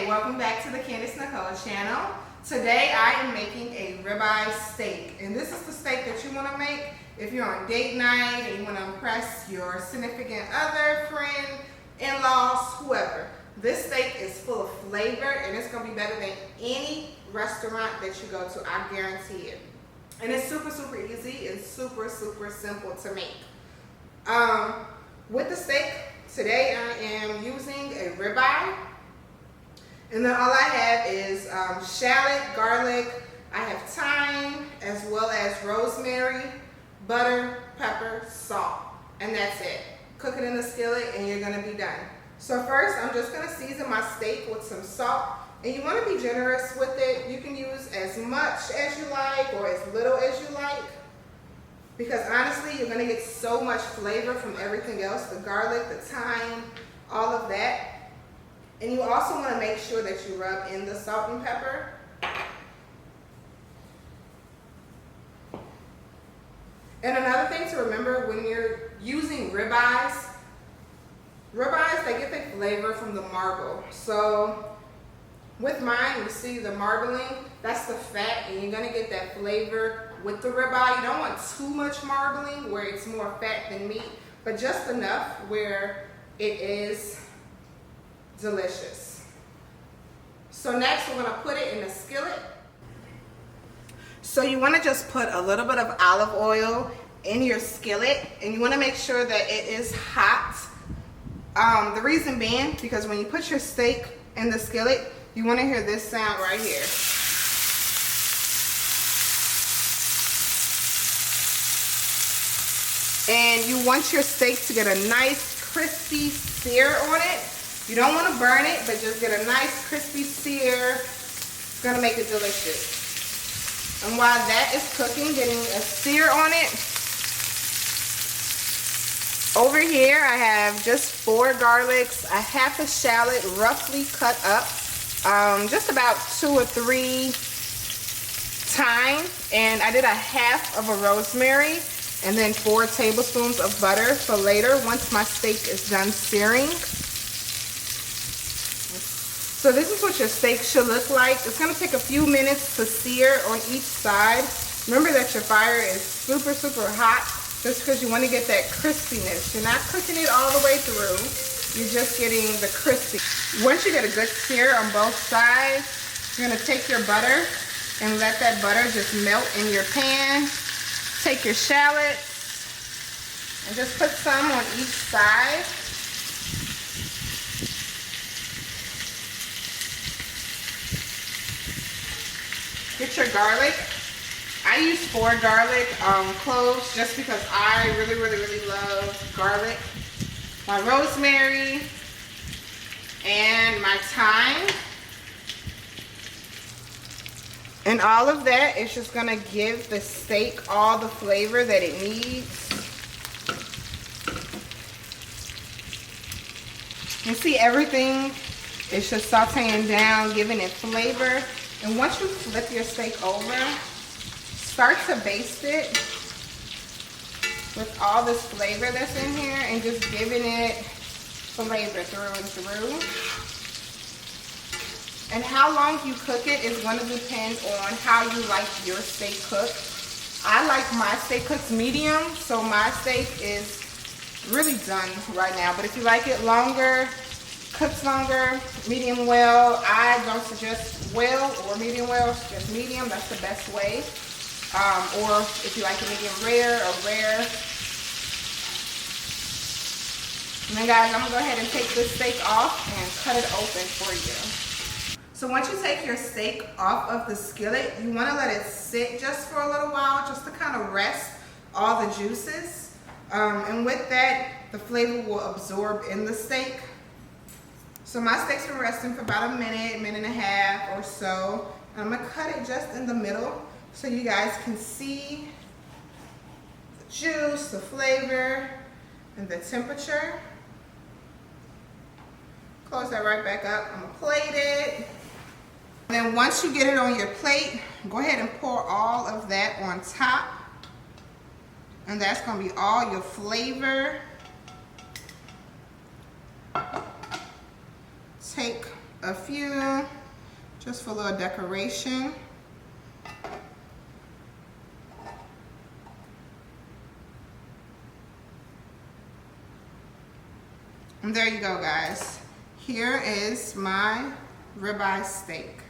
Welcome back to the Candace Nicole channel. Today I am making a ribeye steak, and this is the steak that you want to make if you're on date night and you want to impress your significant other, friend, in-laws, whoever. This steak is full of flavor and it's going to be better than any restaurant that you go to, I guarantee it. And it's super easy and super simple to make. With the steak, today I am using a ribeye. And then all I have is shallot, garlic, I have thyme, as well as rosemary, butter, pepper, salt, and that's it. Cook it in the skillet and you're gonna be done. So first, I'm just gonna season my steak with some salt, and you wanna be generous with it. You can use as much as you like or as little as you like, because honestly, you're gonna get so much flavor from everything else, the garlic, the thyme, all of that. And you also want to make sure that you rub in the salt and pepper. And another thing to remember when you're using ribeyes, they get their flavor from the marble. So with mine, you see the marbling, that's the fat, and you're going to get that flavor with the ribeye. You don't want too much marbling where it's more fat than meat, but just enough where it is delicious. So next we're going to put it in a skillet. So you want to just put a little bit of olive oil in your skillet, and you want to make sure that it is hot. The reason being, because when you put your steak in the skillet, you want to hear this sound right here. And you want your steak to get a nice crispy sear on it. You don't want to burn it, but just get a nice crispy sear. It's going to make it delicious. And while that is cooking, getting a sear on it, over here I have just 4 garlics, a half a shallot roughly cut up, just about 2 or 3 thyme, and I did a half of a rosemary, and then 4 tablespoons of butter for later once my steak is done searing. So this is what your steak should look like. It's going to take a few minutes to sear on each side. Remember that your fire is super hot, just because you want to get that crispiness. You're not cooking it all the way through. You're just getting the crispy. Once you get a good sear on both sides, you're going to take your butter and let that butter just melt in your pan. Take your shallots and just put some on each side. Get your garlic. I use 4 garlic cloves just because I really love garlic. My rosemary and my thyme. And all of that is just gonna give the steak all the flavor that it needs. You see everything is just sauteing down, giving it flavor. And once you flip your steak over, start to baste it with all this flavor that's in here and just giving it flavor through and through. And how long you cook it is going to depend on how you like your steak cooked. I like my steak cooked medium, so my steak is really done right now. But if you like it longer, cooked longer, medium well, I don't suggest well or medium well, just medium, that's the best way. Or if you like a medium rare or rare. And then guys, I'm gonna go ahead and take this steak off and cut it open for you. So once you take your steak off of the skillet, you wanna let it sit just for a little while, just to kind of rest all the juices. And with that, the flavor will absorb in the steak. So my steak's been resting for about a minute and a half or so. And I'm gonna cut it just in the middle so you guys can see the juice, the flavor, and the temperature. Close that right back up. I'm gonna plate it. Then once you get it on your plate, go ahead and pour all of that on top. And that's gonna be all your flavor. Take a few just for a little decoration. And there you go, guys. Here is my ribeye steak.